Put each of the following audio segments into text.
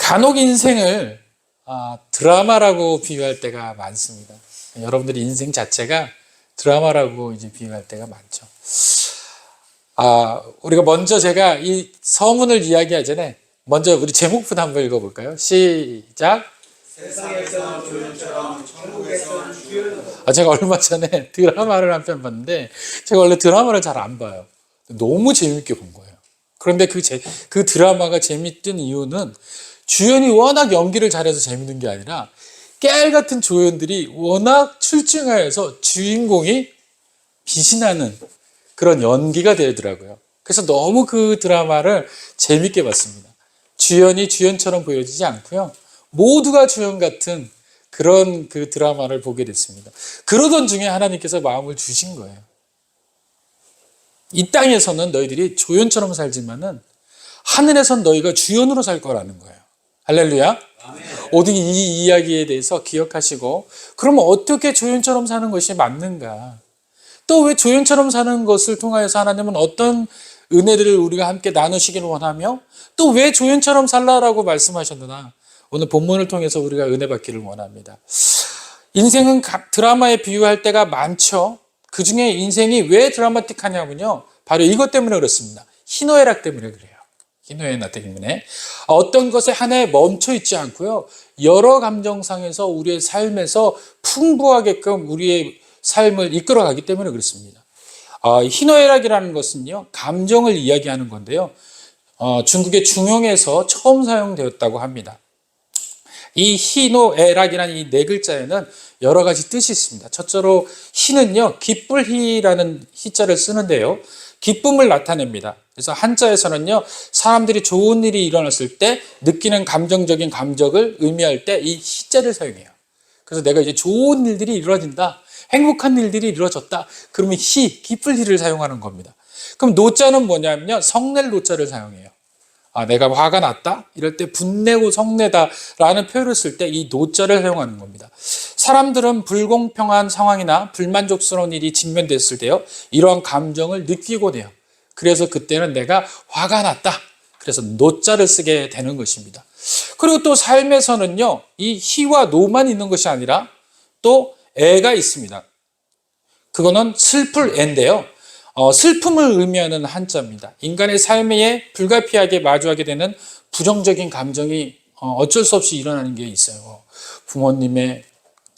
간혹 인생을 드라마라고 비유할 때가 많습니다. 여러분들의 인생 자체가 드라마라고 이제 비유할 때가 많죠. 우리가 먼저 제가 이 서문을 이야기하기 전에 먼저 우리 제목부터 한번 읽어볼까요? 시작. 세상에서는 조연처럼 천국에서는 주연으로. 제가 얼마 전에 드라마를 한 편 봤는데 제가 원래 드라마를 잘 안 봐요. 너무 재밌게 본 거예요. 그런데 그 드라마가 재밌던 이유는 주연이 워낙 연기를 잘해서 재밌는 게 아니라 깨알 같은 조연들이 워낙 출중하여서 주인공이 빛이 나는 그런 연기가 되더라고요. 그래서 너무 그 드라마를 재밌게 봤습니다. 주연이 주연처럼 보여지지 않고요. 모두가 주연 같은 그런 그 드라마를 보게 됐습니다. 그러던 중에 하나님께서 마음을 주신 거예요. 이 땅에서는 너희들이 조연처럼 살지만은 하늘에선 너희가 주연으로 살 거라는 거예요. 할렐루야. 오직 이 이야기에 대해서 기억하시고, 그러면 어떻게 조연처럼 사는 것이 맞는가? 또 왜 조연처럼 사는 것을 통하여서 하나님은 어떤 은혜들을 우리가 함께 나누시기를 원하며, 또 왜 조연처럼 살라라고 말씀하셨느냐? 오늘 본문을 통해서 우리가 은혜 받기를 원합니다. 인생은 드라마에 비유할 때가 많죠. 그 중에 인생이 왜 드라마틱하냐면요, 바로 이것 때문에 그렇습니다. 희노애락 때문에 그래요. 희노애락 때문에 어떤 것에 하나에 멈춰 있지 않고요, 여러 감정상에서 우리의 삶에서 풍부하게끔 우리의 삶을 이끌어가기 때문에 그렇습니다. 희노애락이라는 것은요, 감정을 이야기하는 건데요, 중국의 중용에서 처음 사용되었다고 합니다. 이 희노애락이라는 이 네 글자에는 여러 가지 뜻이 있습니다. 첫째로 희는요, 기쁠 희라는 희자를 쓰는데요, 기쁨을 나타냅니다. 그래서 한자에서는요, 사람들이 좋은 일이 일어났을 때 느끼는 감정적인 감정을 의미할 때 이 희자를 사용해요. 그래서 내가 이제 좋은 일들이 이루어진다, 행복한 일들이 이루어졌다, 그러면 기쁠 희를 사용하는 겁니다. 그럼 노자는 뭐냐면요, 성낼 노자를 사용해요. 내가 화가 났다? 이럴 때 분내고 성내다 라는 표현을 쓸 때 이 노자를 사용하는 겁니다. 사람들은 불공평한 상황이나 불만족스러운 일이 직면됐을 때요, 이러한 감정을 느끼고 돼요. 그래서 그때는 내가 화가 났다, 그래서 노자를 쓰게 되는 것입니다. 그리고 또 삶에서는요, 이 희와 노만 있는 것이 아니라 또 애가 있습니다. 그거는 슬플 애인데요, 슬픔을 의미하는 한자입니다. 인간의 삶에 불가피하게 마주하게 되는 부정적인 감정이 어쩔 수 없이 일어나는 게 있어요. 부모님의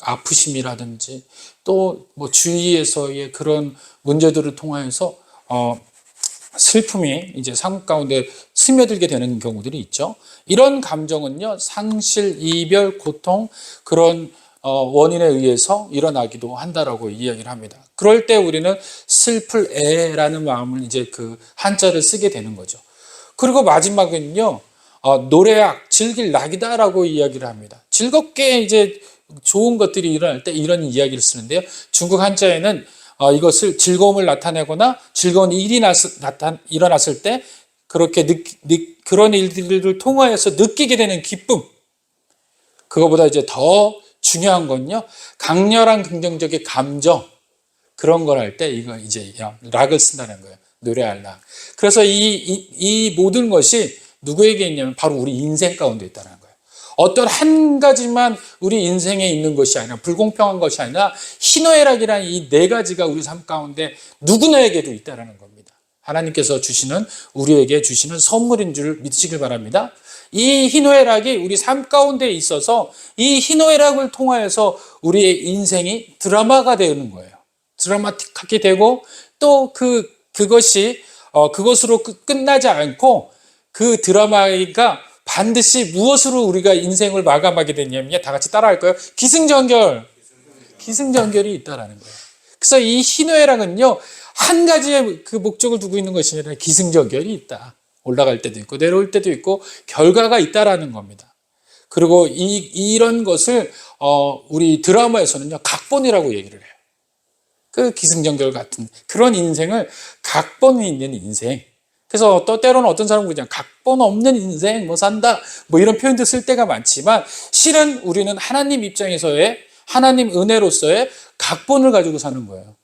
아프심이라든지 또 뭐 주위에서의 그런 문제들을 통하여서 슬픔이 이제 삶 가운데 스며들게 되는 경우들이 있죠. 이런 감정은요, 상실, 이별, 고통, 그런 원인에 의해서 일어나기도 한다라고 이야기를 합니다. 그럴 때 우리는 슬플 애라는 마음을 이제 그 한자를 쓰게 되는 거죠. 그리고 마지막은요, 노래악, 즐길 낙이다라고 이야기를 합니다. 즐겁게 이제 좋은 것들이 일어날 때 이런 이야기를 쓰는데요, 중국 한자에는 이것을 즐거움을 나타내거나 즐거운 일이 일어났을 때 그렇게 그런 일들을 통하여서 느끼게 되는 기쁨, 그거보다 이제 더 중요한 건요, 강렬한 긍정적인 감정, 그런 걸 할 때 이거 이제 락을 쓴다는 거예요. 노래할 락. 그래서 이 모든 것이 누구에게 있냐면 바로 우리 인생 가운데 있다는 거예요. 어떤 한 가지만 우리 인생에 있는 것이 아니라, 불공평한 것이 아니라 희노애락이라는 이 네 가지가 우리 삶 가운데 누구나에게도 있다는 겁니다. 하나님께서 주시는, 우리에게 주시는 선물인 줄 믿으시길 바랍니다. 이 희노애락이 우리 삶 가운데 있어서 이 희노애락을 통하여서 우리의 인생이 드라마가 되는 거예요. 드라마틱하게 되고, 또 그것이 그것으로 끝나지 않고 그 드라마가 반드시 무엇으로 우리가 인생을 마감하게 되냐면요, 다 같이 따라할 거예요. 기승전결이 있다라는 거예요. 그래서 이 희노애락은요, 한 가지의 그 목적을 두고 있는 것이 아니라 기승전결이 있다. 올라갈 때도 있고 내려올 때도 있고 결과가 있다라는 겁니다. 그리고 이런 것을 우리 드라마에서는요, 각본이라고 얘기를 해요. 그 기승전결 같은 그런 인생을 각본이 있는 인생. 그래서 또 때로는 어떤 사람은 그냥 각본 없는 인생 뭐 산다 뭐 이런 표현도 쓸 때가 많지만, 실은 우리는 하나님 입장에서의, 하나님 은혜로서의 각본을 가지고 사는 거예요.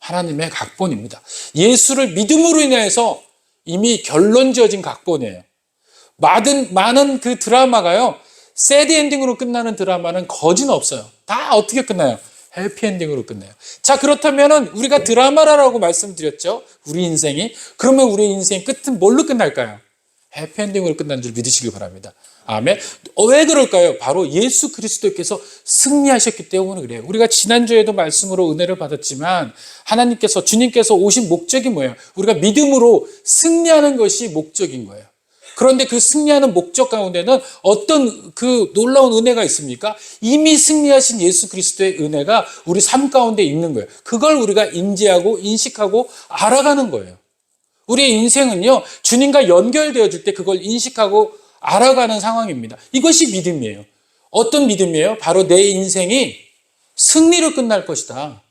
하나님의 각본입니다. 예수를 믿음으로 인해서 이미 결론 지어진 각본이에요. 많은 그 드라마가요, 새드 엔딩으로 끝나는 드라마는 거진 없어요. 다 어떻게 끝나요? 해피엔딩으로 끝나요. 자, 그렇다면은 우리가 드라마라고 말씀드렸죠. 우리 인생이. 그러면 우리 인생 끝은 뭘로 끝날까요? 해피엔딩으로 끝나는 줄 믿으시길 바랍니다. 아멘. 왜 그럴까요? 바로 예수 그리스도께서 승리하셨기 때문에 그래요. 우리가 지난주에도 말씀으로 은혜를 받았지만 하나님께서, 주님께서 오신 목적이 뭐예요? 우리가 믿음으로 승리하는 것이 목적인 거예요. 그런데 그 승리하는 목적 가운데는 어떤 그 놀라운 은혜가 있습니까? 이미 승리하신 예수 그리스도의 은혜가 우리 삶 가운데 있는 거예요. 그걸 우리가 인지하고 인식하고 알아가는 거예요. 우리의 인생은요, 주님과 연결되어질 때 그걸 인식하고 알아가는 상황입니다. 이것이 믿음이에요. 어떤 믿음이에요? 바로 내 인생이 승리로 끝날 것이다.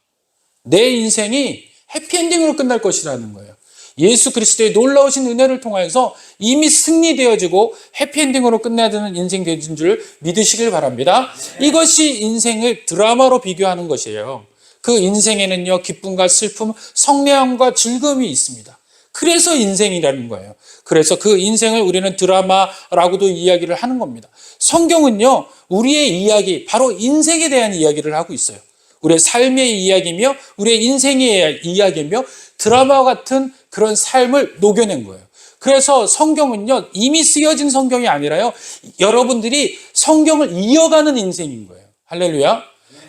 내 인생이 해피엔딩으로 끝날 것이라는 거예요. 예수 그리스도의 놀라우신 은혜를 통해서 이미 승리되어지고 해피엔딩으로 끝내야 되는 인생 되는 줄 믿으시길 바랍니다. 이것이 인생을 드라마로 비교하는 것이에요. 그 인생에는요, 기쁨과 슬픔, 성례함과 즐거움이 있습니다. 그래서 인생이라는 거예요. 그래서 그 인생을 우리는 드라마라고도 이야기를 하는 겁니다. 성경은요, 우리의 이야기, 바로 인생에 대한 이야기를 하고 있어요. 우리의 삶의 이야기며 우리의 인생의 이야기며 드라마와 같은 그런 삶을 녹여낸 거예요. 그래서 성경은요, 이미 쓰여진 성경이 아니라요, 여러분들이 성경을 이어가는 인생인 거예요. 할렐루야.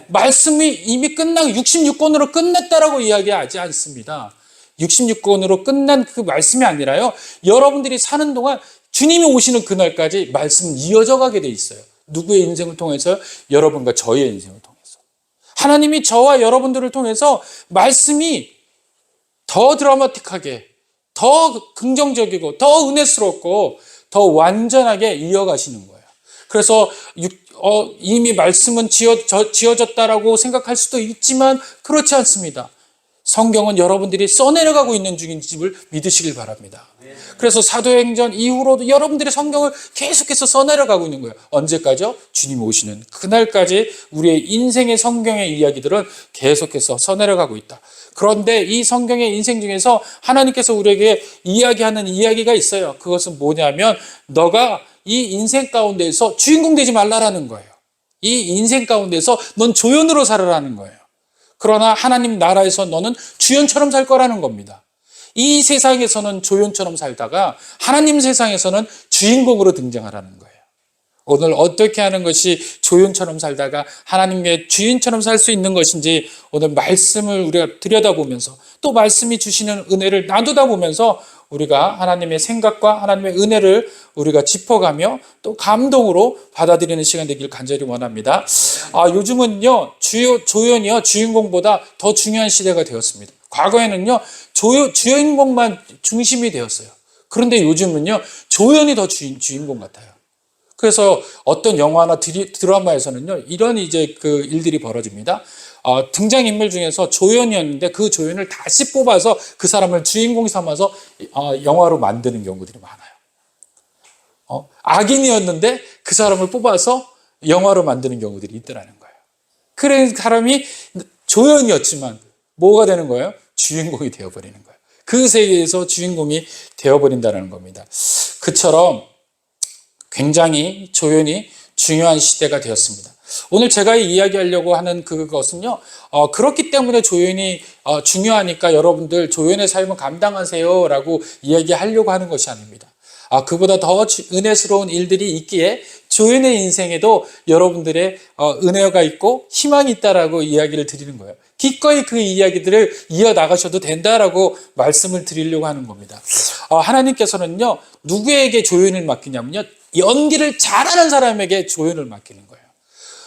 말씀이 이미 끝나고 66권으로 끝냈다라고 이야기하지 않습니다. 66권으로 끝난 그 말씀이 아니라요, 여러분들이 사는 동안 주님이 오시는 그날까지 말씀은 이어져 가게 돼 있어요. 누구의 인생을 통해서요? 여러분과 저의 인생을 통해서. 하나님이 저와 여러분들을 통해서 말씀이 더 드라마틱하게, 더 긍정적이고, 더 은혜스럽고, 더 완전하게 이어가시는 거예요. 그래서 이미 말씀은 지어졌다라고 생각할 수도 있지만 그렇지 않습니다. 성경은 여러분들이 써내려가고 있는 중인 집을 믿으시길 바랍니다. 그래서 사도행전 이후로도 여러분들이 성경을 계속해서 써내려가고 있는 거예요. 언제까지요? 주님 오시는 그날까지 우리의 인생의 성경의 이야기들은 계속해서 써내려가고 있다. 그런데 이 성경의 인생 중에서 하나님께서 우리에게 이야기하는 이야기가 있어요. 그것은 뭐냐면 너가 이 인생 가운데서 주인공 되지 말라라는 거예요. 이 인생 가운데서 넌 조연으로 살아라는 거예요. 그러나 하나님 나라에서 너는 주연처럼 살 거라는 겁니다. 이 세상에서는 조연처럼 살다가 하나님 세상에서는 주인공으로 등장하라는 거예요. 오늘 어떻게 하는 것이 조연처럼 살다가 하나님의 주인처럼 살 수 있는 것인지 오늘 말씀을 우리가 들여다보면서 또 말씀이 주시는 은혜를 나누다 보면서 우리가 하나님의 생각과 하나님의 은혜를 우리가 짚어가며 또 감동으로 받아들이는 시간 되길 간절히 원합니다. 요즘은요, 조연이요, 주인공보다 더 중요한 시대가 되었습니다. 과거에는요, 주인공만 중심이 되었어요. 그런데 요즘은요, 조연이 더 주인공 같아요. 그래서 어떤 영화나 드라마에서는요, 이런 이제 그 일들이 벌어집니다. 등장인물 중에서 조연이었는데 그 조연을 다시 뽑아서 그 사람을 주인공 삼아서 영화로 만드는 경우들이 많아요. 악인이었는데 그 사람을 뽑아서 영화로 만드는 경우들이 있더라는 거예요. 그런 사람이 조연이었지만 뭐가 되는 거예요? 주인공이 되어버리는 거예요. 그 세계에서 주인공이 되어버린다는 겁니다. 그처럼 굉장히 조연이 중요한 시대가 되었습니다. 오늘 제가 이야기하려고 하는 그것은요, 그렇기 때문에 조연이 중요하니까 여러분들 조연의 삶을 감당하세요 라고 이야기하려고 하는 것이 아닙니다. 그보다 더 은혜스러운 일들이 있기에 조연의 인생에도 여러분들의 은혜가 있고 희망이 있다라고 이야기를 드리는 거예요. 기꺼이 그 이야기들을 이어나가셔도 된다라고 말씀을 드리려고 하는 겁니다. 하나님께서는요, 누구에게 조연을 맡기냐면요, 연기를 잘하는 사람에게 조연을 맡기는 거예요.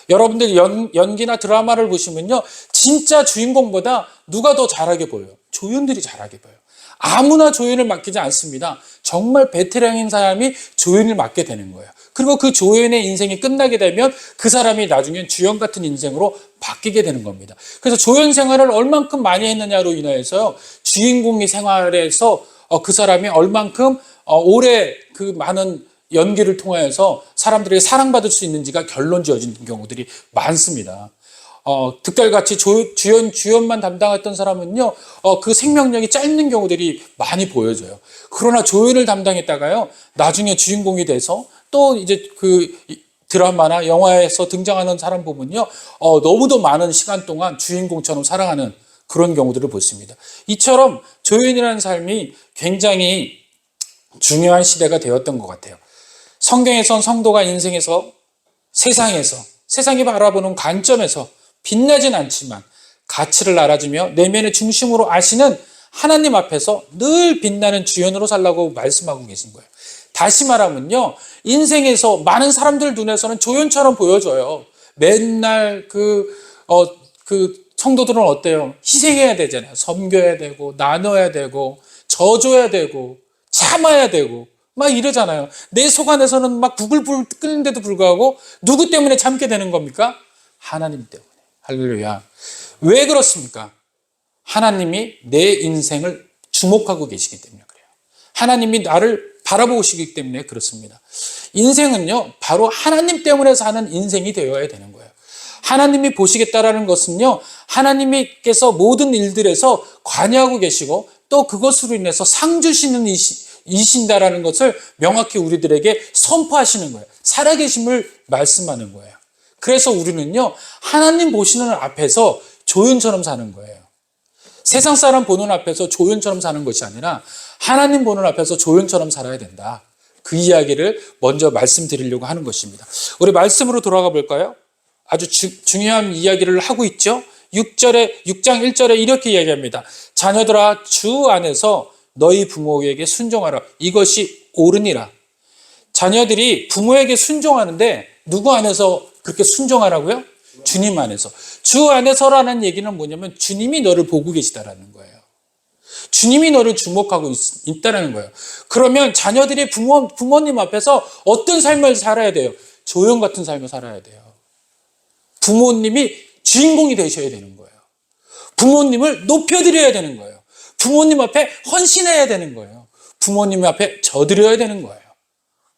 여러분들 연기나 드라마를 보시면요, 진짜 주인공보다 누가 더 잘하게 보여요? 조연들이 잘하게 보여요. 아무나 조연을 맡기지 않습니다. 정말 베테랑인 사람이 조연을 맡게 되는 거예요. 그리고 그 조연의 인생이 끝나게 되면 그 사람이 나중엔 주연 같은 인생으로 바뀌게 되는 겁니다. 그래서 조연 생활을 얼만큼 많이 했느냐로 인하여서 주인공의 생활에서 그 사람이 얼만큼 오래 그 많은 연기를 통해서 사람들에게 사랑받을 수 있는지가 결론 지어지는 경우들이 많습니다. 득달같이 주연만 담당했던 사람은요, 그 생명력이 짧는 경우들이 많이 보여져요. 그러나 조연을 담당했다가요, 나중에 주인공이 돼서 또 이제 그 드라마나 영화에서 등장하는 사람 보면요, 너무도 많은 시간 동안 주인공처럼 살아가는 그런 경우들을 보십니다. 이처럼 조연이라는 삶이 굉장히 중요한 시대가 되었던 것 같아요. 성경에선 성도가 인생에서 세상이 바라보는 관점에서 빛나진 않지만 가치를 알아주며 내면의 중심으로 아시는 하나님 앞에서 늘 빛나는 주연으로 살라고 말씀하고 계신 거예요. 다시 말하면요, 인생에서 많은 사람들 눈에서는 조연처럼 보여져요. 맨날 그 성도들은 어때요? 희생해야 되잖아요. 섬겨야 되고, 나눠야 되고, 져줘야 되고, 참아야 되고, 막 이러잖아요. 내 속 안에서는 막 부글부글 끓는데도 불구하고 누구 때문에 참게 되는 겁니까? 하나님 때문에. 할렐루야. 왜 그렇습니까? 하나님이 내 인생을 주목하고 계시기 때문에 그래요. 하나님이 나를 바라보시기 때문에 그렇습니다. 인생은요, 바로 하나님 때문에 사는 인생이 되어야 되는 거예요. 하나님이 보시겠다라는 것은요, 하나님께서 모든 일들에서 관여하고 계시고 또 그것으로 인해서 상 주시는 이신다라는 것을 명확히 우리들에게 선포하시는 거예요. 살아계심을 말씀하는 거예요. 그래서 우리는요, 하나님 보시는 앞에서 조연처럼 사는 거예요. 세상 사람 보는 앞에서 조연처럼 사는 것이 아니라 하나님 보는 앞에서 조연처럼 살아야 된다. 그 이야기를 먼저 말씀드리려고 하는 것입니다. 우리 말씀으로 돌아가 볼까요? 아주 중요한 이야기를 하고 있죠. 6장 1절에 이렇게 이야기합니다. 자녀들아, 주 안에서 너희 부모에게 순종하라. 이것이 옳으니라. 자녀들이 부모에게 순종하는데 누구 안에서 그렇게 순종하라고요? 주님 안에서. 주 안에서라는 얘기는 뭐냐면 주님이 너를 보고 계시다라는 거예요. 주님이 너를 주목하고 있다는 거예요. 그러면 자녀들이 부모님 앞에서 어떤 삶을 살아야 돼요? 조연 같은 삶을 살아야 돼요. 부모님이 주인공이 되셔야 되는 거예요. 부모님을 높여드려야 되는 거예요. 부모님 앞에 헌신해야 되는 거예요. 부모님 앞에 져드려야 되는 거예요.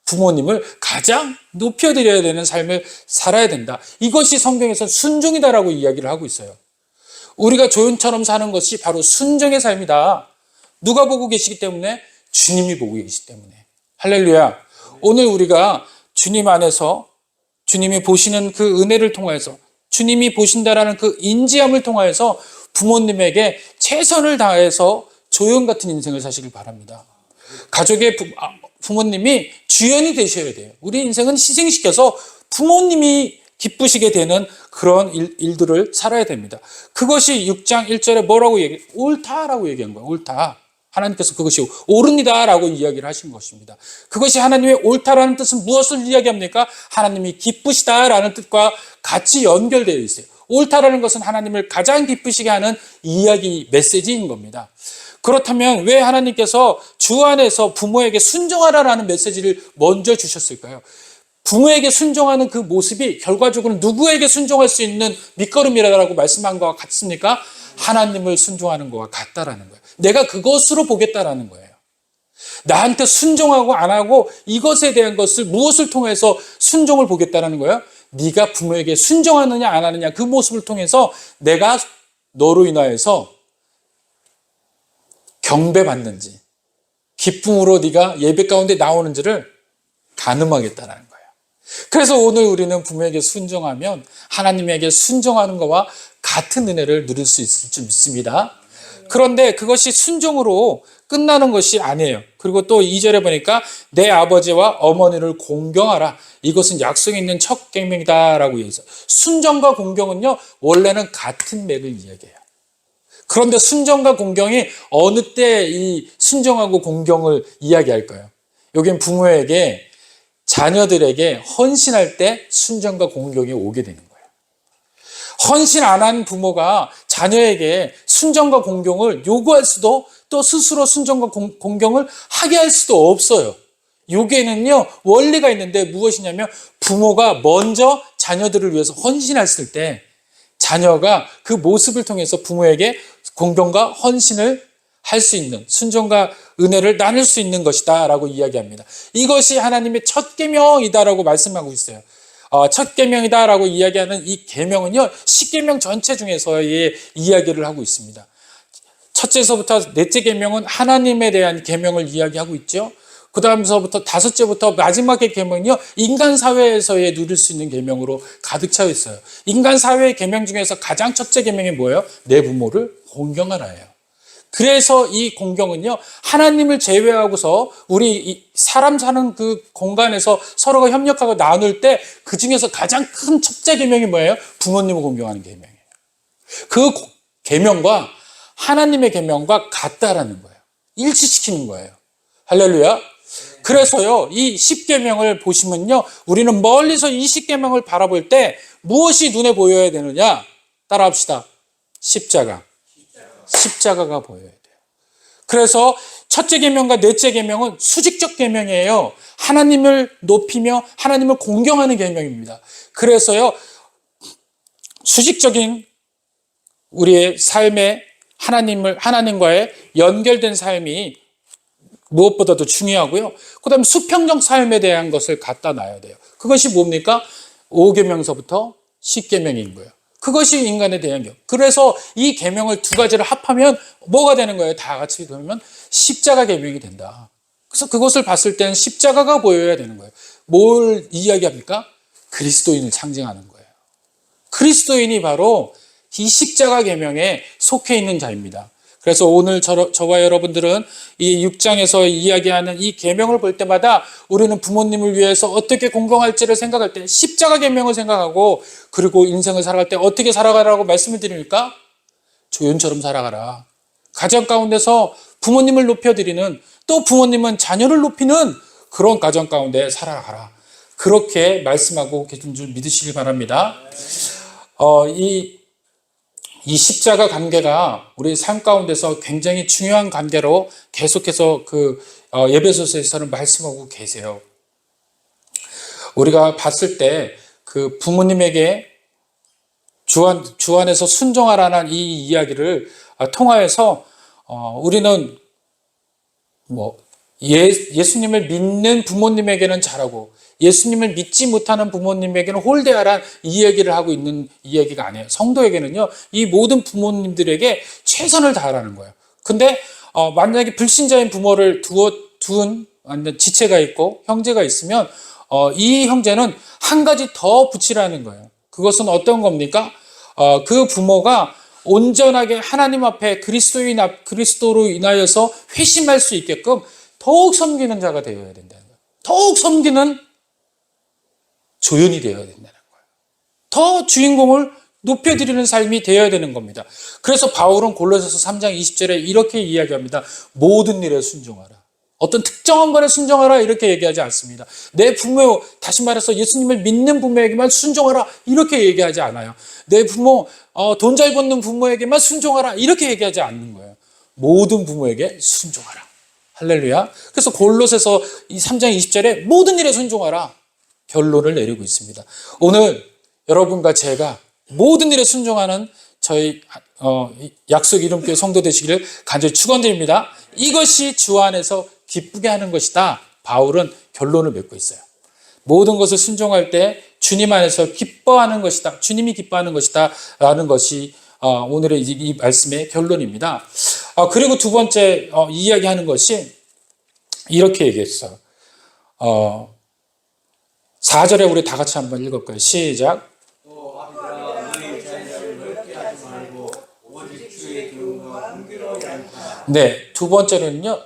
부모님을 가장 높여드려야 되는 삶을 살아야 된다. 이것이 성경에서 순종이다라고 이야기를 하고 있어요. 우리가 조연처럼 사는 것이 바로 순종의 삶이다. 누가 보고 계시기 때문에? 주님이 보고 계시기 때문에. 할렐루야. 오늘 우리가 주님 안에서 주님이 보시는 그 은혜를 통해서 주님이 보신다라는 그 인지함을 통해서 부모님에게 최선을 다해서 조연 같은 인생을 사시길 바랍니다. 가족의 부모님이 주연이 되셔야 돼요. 우리 인생은 희생시켜서 부모님이 기쁘시게 되는 그런 일들을 살아야 됩니다. 그것이 6장 1절에 뭐라고 옳다라고 얘기한 거예요. 옳다. 하나님께서 그것이 옳으니다라고 이야기를 하신 것입니다. 그것이 하나님의 옳다라는 뜻은 무엇을 이야기합니까? 하나님이 기쁘시다라는 뜻과 같이 연결되어 있어요. 옳다라는 것은 하나님을 가장 기쁘시게 하는 이야기 메시지인 겁니다. 그렇다면 왜 하나님께서 주 안에서 부모에게 순종하라라는 메시지를 먼저 주셨을까요? 부모에게 순종하는 그 모습이 결과적으로 누구에게 순종할 수 있는 밑거름이라고 말씀한 것과 같습니까? 하나님을 순종하는 것과 같다라는 거예요. 내가 그것으로 보겠다라는 거예요. 나한테 순종하고 안 하고 이것에 대한 것을 무엇을 통해서 순종을 보겠다라는 거예요? 네가 부모에게 순종하느냐 안 하느냐 그 모습을 통해서 내가 너로 인하여서 경배받는지 기쁨으로 네가 예배 가운데 나오는지를 가늠하겠다는 거예요. 그래서 오늘 우리는 부모에게 순종하면 하나님에게 순종하는 것과 같은 은혜를 누릴 수 있을 줄 믿습니다. 그런데 그것이 순종으로 끝나는 것이 아니에요. 그리고 또 2절에 보니까 내 아버지와 어머니를 공경하라. 이것은 약속이 있는 첫 계명이다라고 얘기해서 순종과 공경은요 원래는 같은 맥을 이야기해요. 그런데 순종과 공경이 어느 때 이 순종하고 공경을 이야기할까요? 여기는 부모에게 자녀들에게 헌신할 때 순종과 공경이 오게 되는 거예요. 헌신 안 한 부모가 자녀에게 순종과 공경을 요구할 수도 또 스스로 순종과 공경을 하게 할 수도 없어요. 여기에는요 원리가 있는데 무엇이냐면 부모가 먼저 자녀들을 위해서 헌신했을 때 자녀가 그 모습을 통해서 부모에게 공경과 헌신을 할 수 있는 순종과 은혜를 나눌 수 있는 것이다 라고 이야기합니다. 이것이 하나님의 첫 계명이다 라고 말씀하고 있어요. 첫 계명이다라고 이야기하는 이 계명은요, 십계명 전체 중에서의 이야기를 하고 있습니다. 첫째서부터 넷째 계명은 하나님에 대한 계명을 이야기하고 있죠. 그 다음서부터 다섯째부터 마지막의 계명은요, 인간 사회에서의 누릴 수 있는 계명으로 가득 차 있어요. 인간 사회의 계명 중에서 가장 첫째 계명이 뭐예요? 내 부모를 공경하라예요. 그래서 이 공경은요, 하나님을 제외하고서 우리 사람 사는 그 공간에서 서로가 협력하고 나눌 때 그 중에서 가장 큰 첫째 계명이 뭐예요? 부모님을 공경하는 계명이에요. 그 계명과 하나님의 계명과 같다라는 거예요. 일치시키는 거예요. 할렐루야. 그래서요, 이 십계명을 보시면요, 우리는 멀리서 이 십계명을 바라볼 때 무엇이 눈에 보여야 되느냐? 따라합시다. 십자가가 보여야 돼요. 그래서 첫째 계명과 넷째 계명은 수직적 계명이에요. 하나님을 높이며 하나님을 공경하는 계명입니다. 그래서요, 수직적인 우리의 삶에 하나님과의 연결된 삶이 무엇보다도 중요하고요. 그 다음에 수평적 삶에 대한 것을 갖다 놔야 돼요. 그것이 뭡니까? 5계명서부터 10계명인 거예요. 그것이 인간에 대한 계명. 그래서 이 계명을 두 가지를 합하면 뭐가 되는 거예요? 다 같이 되면 십자가 계명이 된다. 그래서 그것을 봤을 때는 십자가가 보여야 되는 거예요. 뭘 이야기합니까? 그리스도인을 상징하는 거예요. 그리스도인이 바로 이 십자가 계명에 속해 있는 자입니다. 그래서 오늘 저와 여러분들은 이 6장에서 이야기하는 이 계명을 볼 때마다 우리는 부모님을 위해서 어떻게 공경할지를 생각할 때 십자가 계명을 생각하고, 그리고 인생을 살아갈 때 어떻게 살아가라고 말씀을 드리니까 조연처럼 살아가라. 가정 가운데서 부모님을 높여드리는, 또 부모님은 자녀를 높이는 그런 가정 가운데 살아가라. 그렇게 말씀하고 계신 줄 믿으시길 바랍니다. 이 십자가 관계가 우리 삶 가운데서 굉장히 중요한 관계로 계속해서 에베소서에서는 말씀하고 계세요. 우리가 봤을 때 그 부모님에게 주 안에서 순종하라는 이 이야기를 통하여서 우리는 예수님을 믿는 부모님에게는 잘하고 예수님을 믿지 못하는 부모님에게는 홀대하란 이 얘기를 하고 있는 이야기가 아니에요. 성도에게는요, 이 모든 부모님들에게 최선을 다하라는 거예요. 근데 만약에 불신자인 부모를 둔 지체가 있고 형제가 있으면 이 형제는 한 가지 더 붙이라는 거예요. 그것은 어떤 겁니까? 그 부모가 온전하게 하나님 앞에 그리스도로 인하여서 회심할 수 있게끔 더욱 섬기는 자가 되어야 된다는 거예요. 더욱 섬기는 조연이 되어야 된다는 거예요. 더 주인공을 높여드리는 삶이 되어야 되는 겁니다. 그래서 바울은 골로새서 3장 20절에 이렇게 이야기합니다. 모든 일에 순종하라. 어떤 특정한 것에 순종하라 이렇게 얘기하지 않습니다. 내 부모, 다시 말해서 예수님을 믿는 부모에게만 순종하라 이렇게 얘기하지 않아요. 내 부모, 돈 잘 버는 부모에게만 순종하라 이렇게 얘기하지 않는 거예요. 모든 부모에게 순종하라. 할렐루야. 그래서 골로새서 3장 20절에 모든 일에 순종하라 결론을 내리고 있습니다. 오늘 여러분과 제가 모든 일에 순종하는 저희 약속 이름교회 성도 되시기를 간절히 축원드립니다. 이것이 주 안에서 기쁘게 하는 것이다. 바울은 결론을 맺고 있어요. 모든 것을 순종할 때 주님 안에서 기뻐하는 것이다. 주님이 기뻐하는 것이다. 라는 것이 오늘의 이 말씀의 결론입니다. 그리고 두 번째 이야기하는 것이 이렇게 얘기했어요. 4절에 우리 다 같이 한번 읽을까요? 시작. 네, 두 번째는요,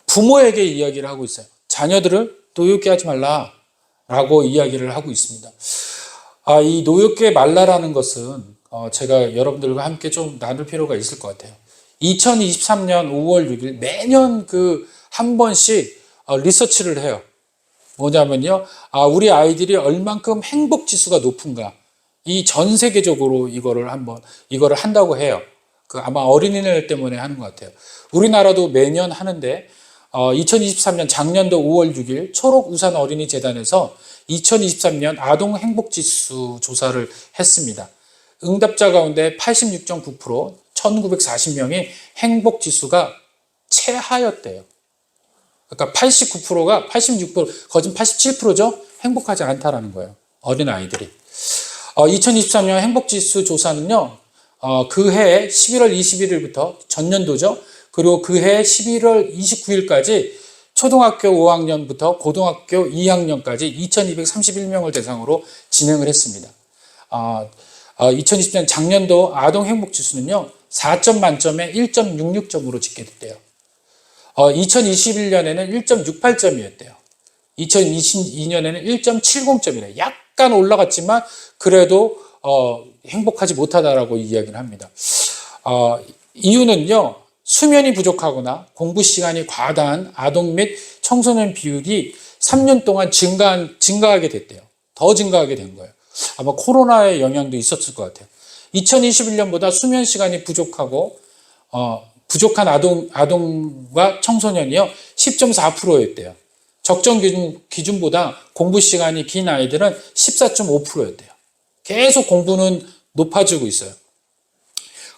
부모에게 이야기를 하고 있어요. 자녀들을 노엽게 하지 말라라고 이야기를 하고 있습니다. 이 노엽게 말라라는 것은 제가 여러분들과 함께 좀 나눌 필요가 있을 것 같아요. 2023년 5월 6일 매년 한 번씩 리서치를 해요. 뭐냐면요, 우리 아이들이 얼만큼 행복 지수가 높은가. 이 전 세계적으로 이거를 한다고 해요. 아마 어린이날 때문에 하는 것 같아요. 우리나라도 매년 하는데 2023년 작년도 5월 6일 초록우산 어린이재단에서 2023년 아동 행복지수 조사를 했습니다. 응답자 가운데 86.9%, 1940명이 행복지수가 최하였대요. 그러니까 89%가 86%, 거진 87%죠? 행복하지 않다라는 거예요. 어린 아이들이. 2023년 행복지수 조사는요, 그해 11월 21일부터 전년도죠. 그리고 그해 11월 29일까지 초등학교 5학년부터 고등학교 2학년까지 2231명을 대상으로 진행을 했습니다. 2020년 작년도 아동 행복지수는요, 4점 만점에 1.66점으로 집계됐대요. 2021년에는 1.68점이었대요. 2022년에는 1.70점이래요. 약간 올라갔지만 그래도 행복하지 못하다라고 이야기를 합니다. 이유는요, 수면이 부족하거나 공부 시간이 과다한 아동 및 청소년 비율이 3년 동안 증가하게 됐대요. 더 증가하게 된 거예요. 아마 코로나의 영향도 있었을 것 같아요. 2021년보다 수면 시간이 부족하고 부족한 아동과 청소년이요 10.4%였대요. 적정 기준보다 공부 시간이 긴 아이들은 14.5%였대요. 계속 공부는 높아지고 있어요.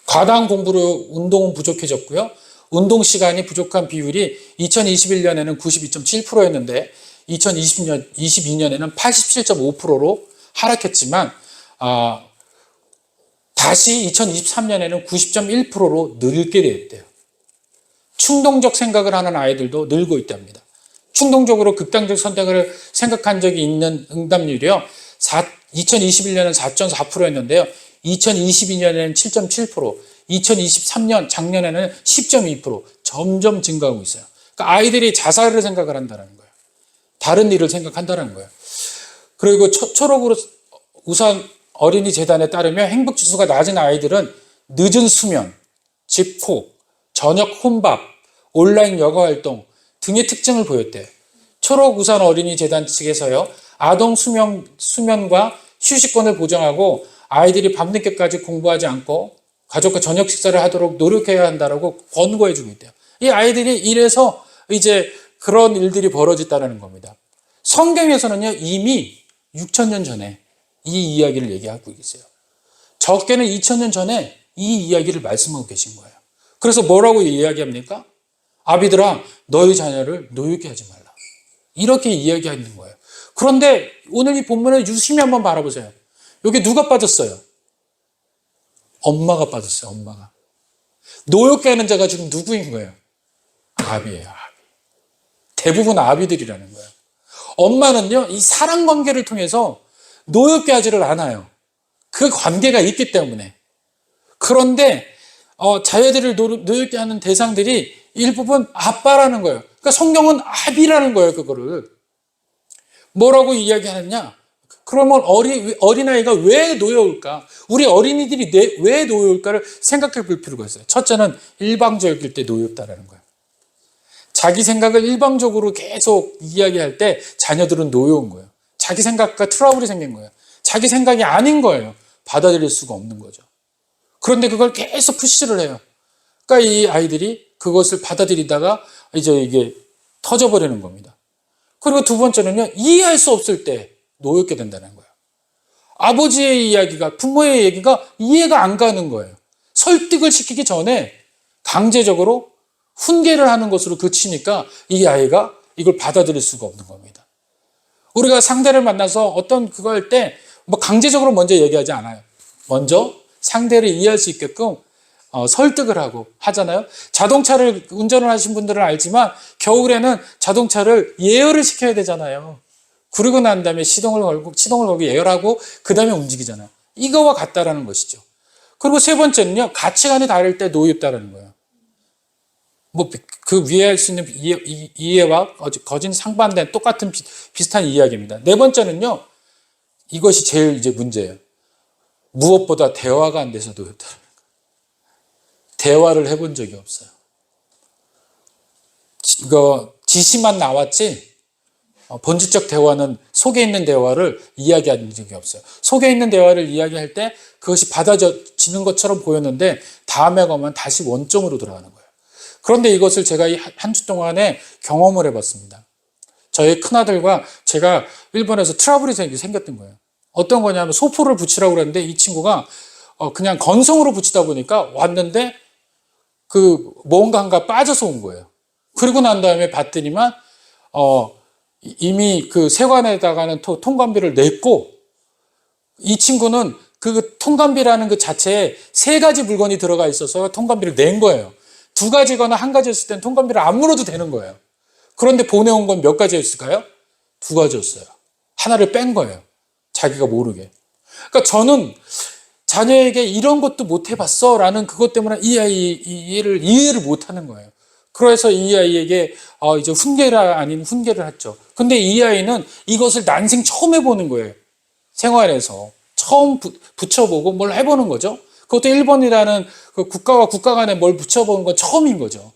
과다한 공부로 운동은 부족해졌고요. 운동 시간이 부족한 비율이 2021년에는 92.7%였는데 2022년에는 87.5%로 하락했지만 다시 2023년에는 90.1%로 늘게 됐대요. 충동적 생각을 하는 아이들도 늘고 있답니다. 충동적으로 극단적 선택을 생각한 적이 있는 응답률이요. 2021년은 4.4%였는데요. 2022년에는 7.7%, 2023년 작년에는 10.2% 점점 증가하고 있어요. 그러니까 아이들이 자살을 생각을 한다는 거예요. 다른 일을 생각한다는 거예요. 그리고 초록 우산 어린이 재단에 따르면 행복지수가 낮은 아이들은 늦은 수면, 집콕, 저녁 혼밥, 온라인 여가 활동 등의 특징을 보였대요. 초록 우산 어린이 재단 측에서요, 아동 수면과 휴식권을 보장하고 아이들이 밤늦게까지 공부하지 않고 가족과 저녁 식사를 하도록 노력해야 한다라고 권고해주고 있대요. 이 아이들이 이래서 이제 그런 일들이 벌어졌다는 겁니다. 성경에서는요, 이미 6,000년 전에 이 이야기를 얘기하고 계세요. 적게는 2,000년 전에 이 이야기를 말씀하고 계신 거예요. 그래서 뭐라고 이야기합니까? 아비들아, 너희 자녀를 노엽게 하지 말라. 이렇게 이야기하는 거예요. 그런데 오늘 이 본문을 유심히 한번 바라보세요. 여기 누가 빠졌어요? 엄마가 빠졌어요. 엄마가. 노엽게 하는 자가 지금 누구인 거예요? 아비예요. 아비. 대부분 아비들이라는 거예요. 엄마는요, 이 사랑 관계를 통해서 노엽게 하지를 않아요. 그 관계가 있기 때문에. 그런데 자녀들을 노엽게 하는 대상들이 일부분 아빠라는 거예요. 그러니까 성경은 아비라는 거예요. 그거를. 뭐라고 이야기하느냐? 그러면 어린아이가 왜 노여울까? 우리 어린이들이 왜 노여울까를 생각해 볼 필요가 있어요. 첫째는 일방적일 때 노엽다라는 거예요. 자기 생각을 일방적으로 계속 이야기할 때 자녀들은 노여운 거예요. 자기 생각과 트러블이 생긴 거예요. 자기 생각이 아닌 거예요. 받아들일 수가 없는 거죠. 그런데 그걸 계속 푸시를 해요. 그러니까 이 아이들이 그것을 받아들이다가 이제 이게 터져버리는 겁니다. 그리고 두 번째는요, 이해할 수 없을 때 노엽게 된다는 거예요. 아버지의 이야기가, 부모의 얘기가 이해가 안 가는 거예요. 설득을 시키기 전에 강제적으로 훈계를 하는 것으로 그치니까 이 아이가 이걸 받아들일 수가 없는 겁니다. 우리가 상대를 만나서 어떤 그거 할 때 뭐 강제적으로 먼저 얘기하지 않아요. 먼저 상대를 이해할 수 있게끔 설득을 하고 하잖아요. 자동차를 운전을 하신 분들은 알지만 겨울에는 자동차를 예열을 시켜야 되잖아요. 그러고 난 다음에 시동을 걸고 예열하고 그 다음에 움직이잖아요. 이거와 같다라는 것이죠. 그리고 세 번째는요, 가치관이 다를 때 노엽다라는 거예요. 뭐 그 위에 할 수 있는 이해와 거진 상반된 똑같은 비슷한 이야기입니다. 네 번째는요, 이것이 제일 이제 문제예요. 무엇보다 대화가 안 돼서 노엽다라는 거예요. 대화를 해본 적이 없어요. 이거 지시만 나왔지 본질적 대화는 속에 있는 대화를 이야기한 적이 없어요. 속에 있는 대화를 이야기할 때 그것이 받아지는 것처럼 보였는데 다음에 가면 다시 원점으로 돌아가는 거예요. 그런데 이것을 제가 한 주 동안에 경험을 해봤습니다. 저희 큰아들과 제가 일본에서 트러블이 생겼던 거예요. 어떤 거냐면 소포를 붙이라고 그랬는데 이 친구가 그냥 건성으로 붙이다 보니까 왔는데 그 뭔가가 빠져서 온 거예요. 그리고 난 다음에 봤더니만 이미 그 세관에다가는 통관비를 냈고, 이 친구는 그 통관비라는 그 자체에 세 가지 물건이 들어가 있어서 통관비를 낸 거예요. 두 가지거나 한 가지였을 땐 통관비를 안 물어도 되는 거예요. 그런데 보내온 건 몇 가지였을까요? 두 가지였어요. 하나를 뺀 거예요. 자기가 모르게. 그러니까 저는 자녀에게 이런 것도 못 해봤어 라는 그것 때문에 이 아이를 이해를 못 하는 거예요. 그래서 이 아이에게 이제 훈계라 아닌 훈계를 했죠. 근데 이 아이는 이것을 난생 처음 해보는 거예요. 생활에서. 처음 붙여보고 뭘 해보는 거죠. 그것도 일본이라는 그 국가와 국가 간에 뭘 붙여보는 건 처음인 거죠.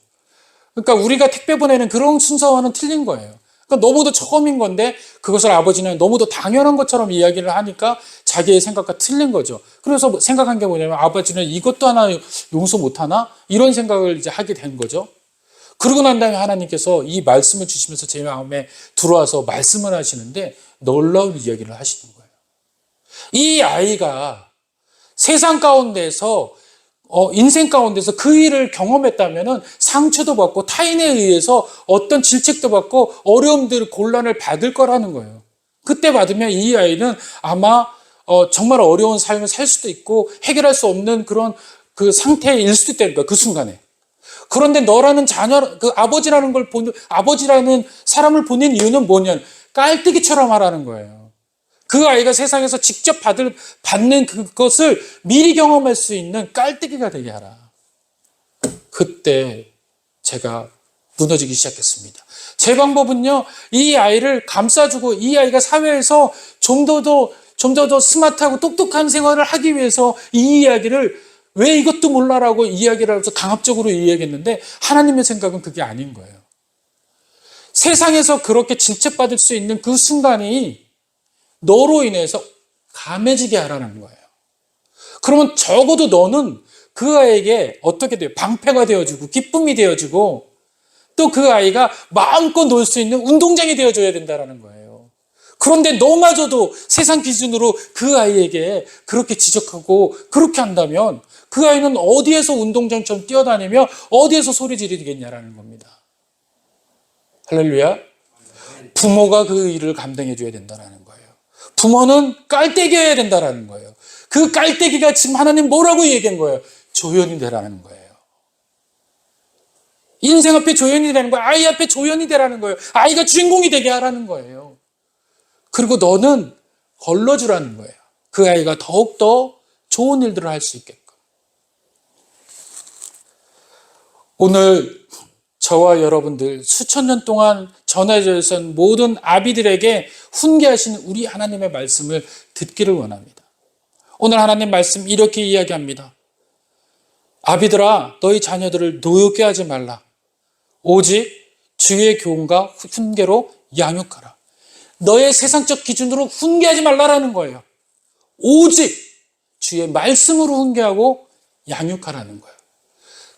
그러니까 우리가 택배 보내는 그런 순서와는 틀린 거예요. 그러니까 너무도 처음인 건데 그것을 아버지는 너무도 당연한 것처럼 이야기를 하니까 자기의 생각과 틀린 거죠. 그래서 생각한 게 뭐냐면 아버지는 이것도 하나 용서 못하나? 이런 생각을 이제 하게 된 거죠. 그러고 난 다음에 하나님께서 이 말씀을 주시면서 제 마음에 들어와서 말씀을 하시는데 놀라운 이야기를 하시는 거예요. 이 아이가 세상 가운데서 인생 가운데서 그 일을 경험했다면 상처도 받고 타인에 의해서 어떤 질책도 받고 어려움들, 곤란을 받을 거라는 거예요. 그때 받으면 이 아이는 아마 정말 어려운 삶을 살 수도 있고 해결할 수 없는 그런 그 상태일 수도 있다는 거예요. 그 순간에. 그런데 너라는 자녀, 그 아버지라는 사람을 보낸 이유는 뭐냐? 깔때기처럼 하라는 거예요. 그 아이가 세상에서 직접 받는 그것을 미리 경험할 수 있는 깔때기가 되게 하라. 그때 제가 무너지기 시작했습니다. 제 방법은요, 이 아이를 감싸주고 이 아이가 사회에서 좀 더 스마트하고 똑똑한 생활을 하기 위해서 이 이야기를 왜 이것도 몰라라고 이야기를 하면서 강압적으로 이야기했는데 하나님의 생각은 그게 아닌 거예요. 세상에서 그렇게 질책받을 수 있는 그 순간이 너로 인해서 감해지게 하라는 거예요. 그러면 적어도 너는 그 아이에게 어떻게 돼요? 방패가 되어주고 기쁨이 되어주고 또 그 아이가 마음껏 놀 수 있는 운동장이 되어줘야 된다는 거예요. 그런데 너마저도 세상 기준으로 그 아이에게 그렇게 지적하고 그렇게 한다면 그 아이는 어디에서 운동장처럼 뛰어다니며 어디에서 소리 지르겠냐라는 겁니다. 할렐루야. 부모가 그 일을 감당해 줘야 된다는 거예요. 부모는 깔때기여야 된다는 거예요. 그 깔때기가 지금 하나님 뭐라고 얘기한 거예요? 조연이 되라는 거예요. 인생 앞에 조연이 되라는 거예요. 아이 앞에 조연이 되라는 거예요. 아이가 주인공이 되게 하라는 거예요. 그리고 너는 걸러주라는 거예요. 그 아이가 더욱더 좋은 일들을 할 수 있게끔. 오늘 저와 여러분들 수천 년 동안 전해져 있던 모든 아비들에게 훈계하시는 우리 하나님의 말씀을 듣기를 원합니다. 오늘 하나님 말씀 이렇게 이야기합니다. 아비들아, 너희 자녀들을 노엽게 하지 말라. 오직 주의 교훈과 훈계로 양육하라. 너의 세상적 기준으로 훈계하지 말라라는 거예요. 오직 주의 말씀으로 훈계하고 양육하라는 거예요.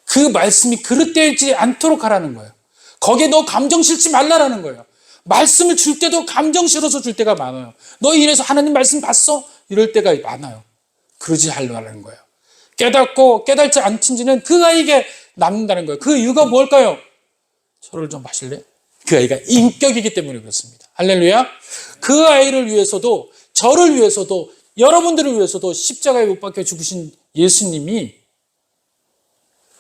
그 말씀이 그릇되지 않도록 하라는 거예요. 거기에 너 감정 실지 말라라는 거예요. 말씀을 줄 때도 감정 실어서 줄 때가 많아요. 너 이래서 하나님 말씀 봤어? 이럴 때가 많아요. 그러지 말라는 거예요. 깨닫고 깨닫지 않든지는 그 아이에게 남는다는 거예요. 그 이유가 뭘까요? 저를 좀 마실래? 그 아이가 인격이기 때문에 그렇습니다. 할렐루야. 그 아이를 위해서도 저를 위해서도 여러분들을 위해서도 십자가에 못 박혀 죽으신 예수님이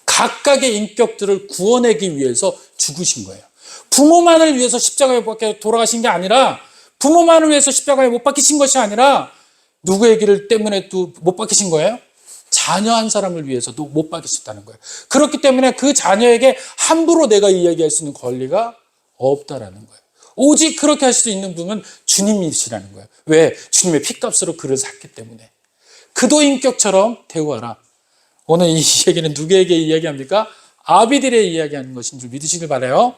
각각의 인격들을 구원하기 위해서 죽으신 거예요. 부모만을 위해서 십자가에 못 박혀 돌아가신 게 아니라 부모만을 위해서 십자가에 못 박히신 것이 아니라 누구의 길을 때문에 또 못 박히신 거예요? 자녀 한 사람을 위해서도 못 박히셨다는 거예요. 그렇기 때문에 그 자녀에게 함부로 내가 이야기할 수 있는 권리가 없다라는 거예요. 오직 그렇게 할 수 있는 분은 주님이시라는 거예요. 왜? 주님의 피값으로 그를 샀기 때문에. 그도 인격처럼 대우하라. 오늘 이 얘기는 누구에게 이야기합니까? 아비들의 이야기하는 것인 줄 믿으시길 바라요.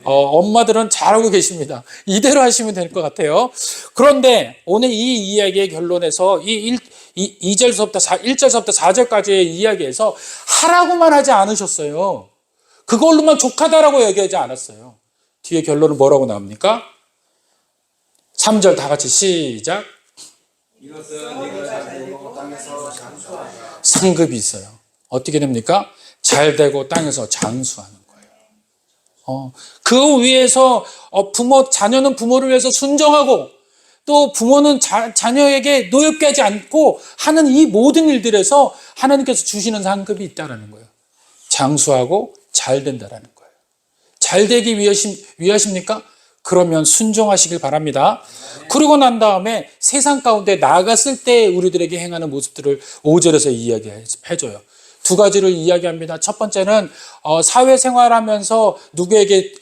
엄마들은 잘하고 계십니다. 이대로 하시면 될 것 같아요. 그런데 오늘 이 이야기의 결론에서 이 1절서부터 4절까지의 이야기에서 하라고만 하지 않으셨어요. 그걸로만 족하다라고 얘기하지 않았어요. 뒤에 결론은 뭐라고 나옵니까? 3절 다 같이 시작. 이것은 네가 잘 되고 땅에서 장수하라. 상급이 있어요. 어떻게 됩니까? 잘 되고 땅에서 장수하는 거예요. 그 위에서 자녀는 부모를 위해서 순정하고 또 부모는 자녀에게 노엽게 하지 않고 하는 이 모든 일들에서 하나님께서 주시는 상급이 있다는 거예요. 장수하고 잘 된다라는 거예요. 잘 되기 위하십니까? 그러면 순종하시길 바랍니다. 그러고 난 다음에 세상 가운데 나갔을 때 우리들에게 행하는 모습들을 5절에서 이야기해줘요. 두 가지를 이야기합니다. 첫 번째는 사회생활하면서 누구에게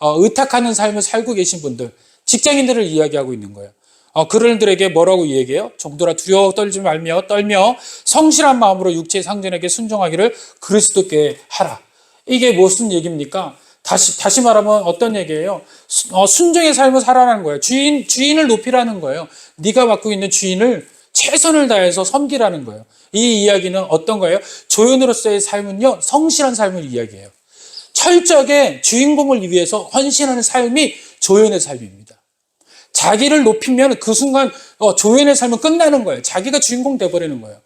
의탁하는 삶을 살고 계신 분들, 직장인들을 이야기하고 있는 거예요. 그들에게 뭐라고 이야기해요? 종들아 두려워 떨며 성실한 마음으로 육체의 상전에게 순종하기를 그리스도께 하라. 이게 무슨 얘기입니까? 다시 말하면 어떤 얘기예요? 순종의 삶을 살아라는 거예요. 주인을 높이라는 거예요. 네가 맡고 있는 주인을 최선을 다해서 섬기라는 거예요. 이 이야기는 어떤 거예요? 조연으로서의 삶은요, 성실한 삶을 이야기해요. 철저하게 주인공을 위해서 헌신하는 삶이 조연의 삶입니다. 자기를 높이면 그 순간 조연의 삶은 끝나는 거예요. 자기가 주인공 돼버리는 거예요.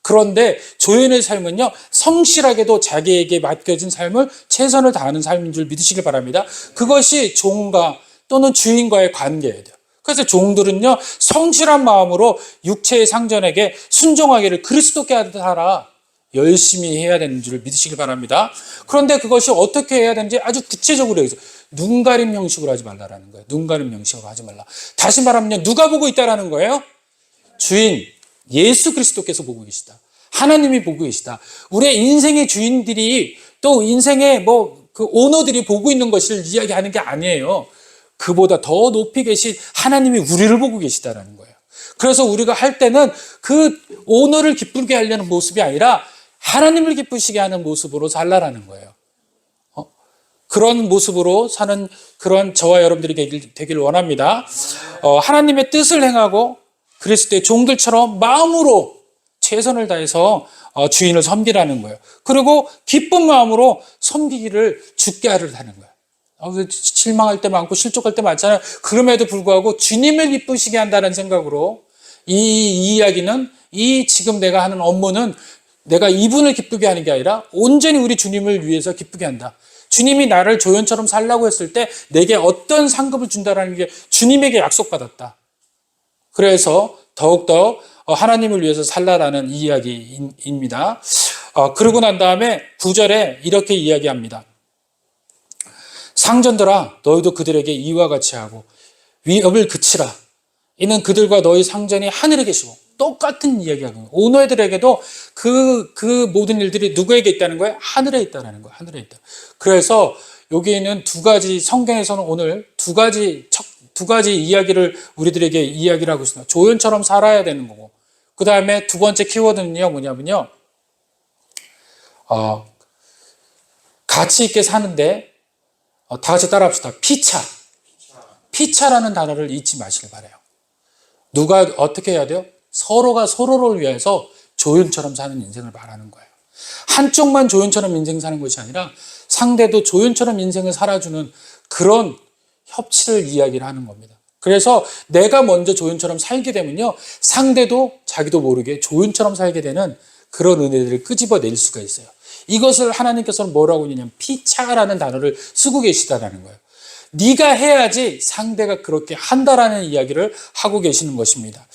그런데 조연의 삶은요, 성실하게도 자기에게 맡겨진 삶을 최선을 다하는 삶인 줄 믿으시길 바랍니다. 그것이 종과 또는 주인과의 관계예요. 그래서 종들은요, 성실한 마음으로 육체의 상전에게 순종하기를 그리스도께 하라. 열심히 해야 되는 줄 믿으시길 바랍니다. 그런데 그것이 어떻게 해야 되는지 아주 구체적으로 해서 눈 가림 형식으로 하지 말라라는 거예요. 눈 가림 형식으로 하지 말라. 다시 말하면 누가 보고 있다라는 거예요? 주인 예수 그리스도께서 보고 계시다. 하나님이 보고 계시다. 우리의 인생의 주인들이 또 인생의 그 오너들이 보고 있는 것을 이야기하는 게 아니에요. 그보다 더 높이 계신 하나님이 우리를 보고 계시다라는 거예요. 그래서 우리가 할 때는 그 오너를 기쁘게 하려는 모습이 아니라 하나님을 기쁘시게 하는 모습으로 살라라는 거예요. 그런 모습으로 사는 그런 저와 여러분들이 되길 원합니다. 하나님의 뜻을 행하고 그리스도의 종들처럼 마음으로 최선을 다해서 주인을 섬기라는 거예요. 그리고 기쁜 마음으로 섬기기를 주께 하라는 거예요. 실망할 때 많고 실족할 때 많잖아요. 그럼에도 불구하고 주님을 기쁘시게 한다는 생각으로 이 이야기는 지금 내가 하는 업무는 내가 이분을 기쁘게 하는 게 아니라 온전히 우리 주님을 위해서 기쁘게 한다. 주님이 나를 조연처럼 살라고 했을 때 내게 어떤 상급을 준다라는 게 주님에게 약속받았다. 그래서 더욱더 하나님을 위해서 살라라는 이야기입니다. 그러고 난 다음에 9절에 이렇게 이야기합니다. 상전들아 너희도 그들에게 이와 같이 하고 위협을 그치라. 이는 그들과 너희 상전이 하늘에 계시고 똑같은 이야기하고 오너들에게도 그 모든 일들이 누구에게 있다는 거예요? 하늘에 있다는 거예요. 하늘에 있다. 그래서 여기에는 두 가지 성경에서는 오늘 두 가지 이야기를 우리들에게 이야기를 하고 있습니다. 조연처럼 살아야 되는 거고 그 다음에 두 번째 키워드는요 뭐냐면요 가치 있게 사는데 다 같이 따라합시다. 피차라는 단어를 잊지 마시길 바라요. 누가 어떻게 해야 돼요? 서로가 서로를 위해서 조연처럼 사는 인생을 말하는 거예요. 한쪽만 조연처럼 인생 사는 것이 아니라 상대도 조연처럼 인생을 살아주는 그런 협치를 이야기를 하는 겁니다. 그래서 내가 먼저 조연처럼 살게 되면요 상대도 자기도 모르게 조연처럼 살게 되는 그런 은혜들을 끄집어낼 수가 있어요. 이것을 하나님께서는 뭐라고 하냐면 피차라는 단어를 쓰고 계시다라는 거예요. 네가 해야지 상대가 그렇게 한다라는 이야기를 하고 계시는 것입니다.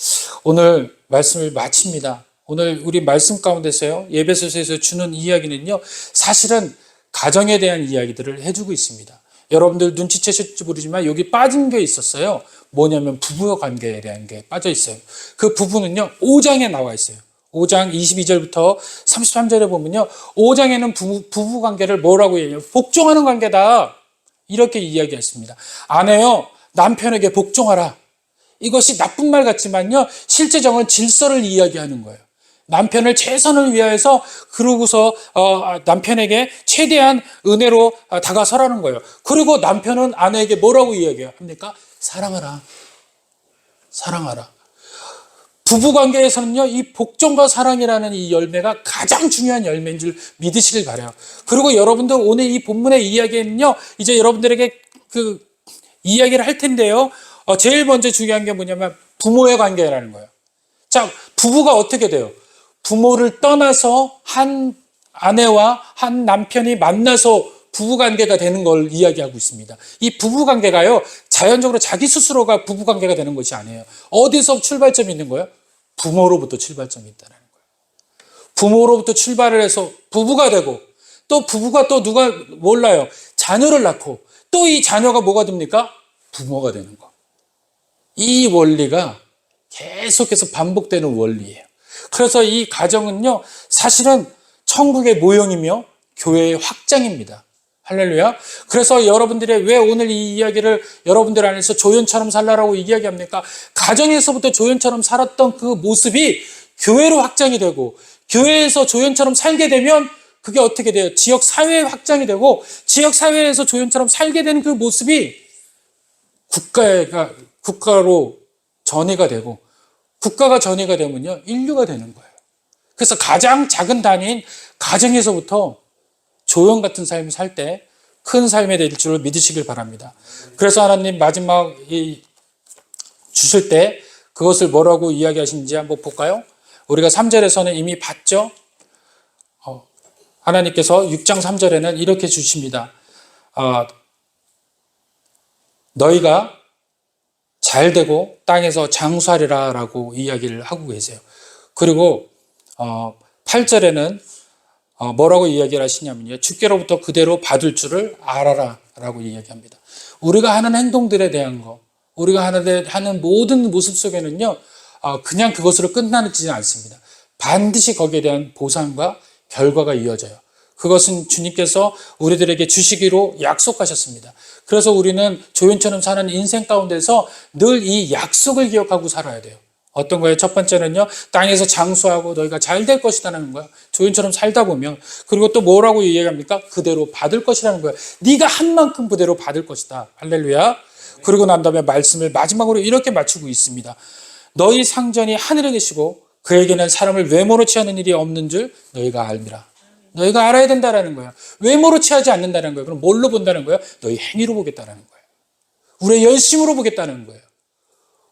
오늘 말씀을 마칩니다. 오늘 우리 말씀 가운데서요 예배소서에서 주는 이야기는요 사실은 가정에 대한 이야기들을 해주고 있습니다. 여러분들 눈치채실지 모르지만 여기 빠진 게 있었어요. 뭐냐면 부부 관계에 대한 게 빠져 있어요. 그 부분은요 5장에 나와 있어요. 5장 22절부터 33절에 보면요 5장에는 부부 관계를 뭐라고 얘기해요? 복종하는 관계다. 이렇게 이야기했습니다. 아내요 남편에게 복종하라. 이것이 나쁜 말 같지만요 실제적으로 질서를 이야기하는 거예요. 남편을 최선을 위하여서 그러고서 남편에게 최대한 은혜로 다가서라는 거예요. 그리고 남편은 아내에게 뭐라고 이야기합니까? 사랑하라. 사랑하라. 부부관계에서는요 이 복종과 사랑이라는 이 열매가 가장 중요한 열매인 줄 믿으시길 바라요. 그리고 여러분들 오늘 이 본문의 이야기는요 이제 여러분들에게 그 이야기를 할 텐데요 제일 먼저 중요한 게 뭐냐면 부모의 관계라는 거예요. 자, 부부가 어떻게 돼요? 부모를 떠나서 한 아내와 한 남편이 만나서 부부관계가 되는 걸 이야기하고 있습니다. 이 부부관계가요, 자연적으로 자기 스스로가 부부관계가 되는 것이 아니에요. 어디서 출발점이 있는 거예요? 부모로부터 출발점이 있다는 거예요. 부모로부터 출발을 해서 부부가 되고, 또 부부가 또 누가 몰라요. 자녀를 낳고, 또 이 자녀가 뭐가 됩니까? 부모가 되는 거. 이 원리가 계속해서 반복되는 원리예요. 그래서 이 가정은요, 사실은 천국의 모형이며 교회의 확장입니다. 할렐루야. 그래서 여러분들이 왜 오늘 이 이야기를 여러분들 안에서 조연처럼 살라라고 이야기합니까? 가정에서부터 조연처럼 살았던 그 모습이 교회로 확장이 되고, 교회에서 조연처럼 살게 되면 그게 어떻게 돼요? 지역 사회에 확장이 되고, 지역 사회에서 조연처럼 살게 되는 그 모습이 국가로 전이가 되고, 국가가 전이가 되면요, 인류가 되는 거예요. 그래서 가장 작은 단위인 가정에서부터 조연 같은 삶을 살 때 큰 삶이 될 줄 믿으시길 바랍니다. 그래서 하나님 마지막 주실 때 그것을 뭐라고 이야기하시는지 한번 볼까요? 우리가 3절에서는 이미 봤죠? 하나님께서 6장 3절에는 이렇게 주십니다. 너희가 잘 되고 땅에서 장수하리라 라고 이야기를 하고 계세요. 그리고 8절에는 뭐라고 이야기를 하시냐면요, 주께로부터 그대로 받을 줄을 알아라 라고 이야기합니다. 우리가 하는 행동들에 대한 거, 우리가 하는 모든 모습 속에는요, 그냥 그것으로 끝나지 않습니다. 반드시 거기에 대한 보상과 결과가 이어져요. 그것은 주님께서 우리들에게 주시기로 약속하셨습니다. 그래서 우리는 조연처럼 사는 인생 가운데서 늘 이 약속을 기억하고 살아야 돼요. 어떤 거예요? 첫 번째는요, 땅에서 장수하고 너희가 잘 될 것이라는 거예요. 조연처럼 살다 보면. 그리고 또 뭐라고 이야기합니까? 그대로 받을 것이라는 거예요. 네가 한 만큼 그대로 받을 것이다. 할렐루야. 그리고 난 다음에 말씀을 마지막으로 이렇게 맞추고 있습니다. 너희 상전이 하늘에 계시고 그에게는 사람을 외모로 취하는 일이 없는 줄 너희가 알미라. 너희가 알아야 된다는 거예요. 외모로 취하지 않는다는 거예요. 그럼 뭘로 본다는 거예요? 너희 행위로 보겠다는 거예요. 우리의 열심으로 보겠다는 거예요.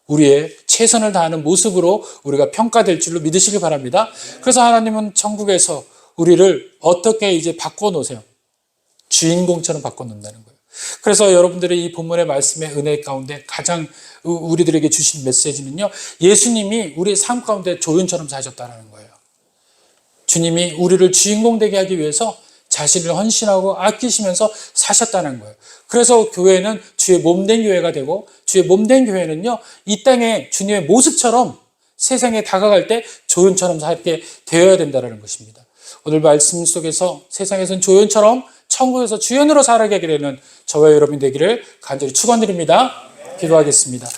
우리의 최선을 다하는 모습으로 우리가 평가될 줄로 믿으시길 바랍니다. 그래서 하나님은 천국에서 우리를 어떻게 이제 바꿔놓으세요? 주인공처럼 바꿔놓는다는 거예요. 그래서 여러분들의 이 본문의 말씀의 은혜 가운데 가장 우리들에게 주신 메시지는요, 예수님이 우리의 삶 가운데 조연처럼 사셨다는 거예요. 주님이 우리를 주인공 되게 하기 위해서 자신을 헌신하고 아끼시면서 사셨다는 거예요. 그래서 교회는 주의 몸된 교회가 되고, 주의 몸된 교회는요, 이 땅에 주님의 모습처럼 세상에 다가갈 때 조연처럼 살게 되어야 된다는 것입니다. 오늘 말씀 속에서 세상에서는 조연처럼, 천국에서 주연으로 살아가게 되는 저와 여러분 되기를 간절히 축원드립니다. 기도하겠습니다.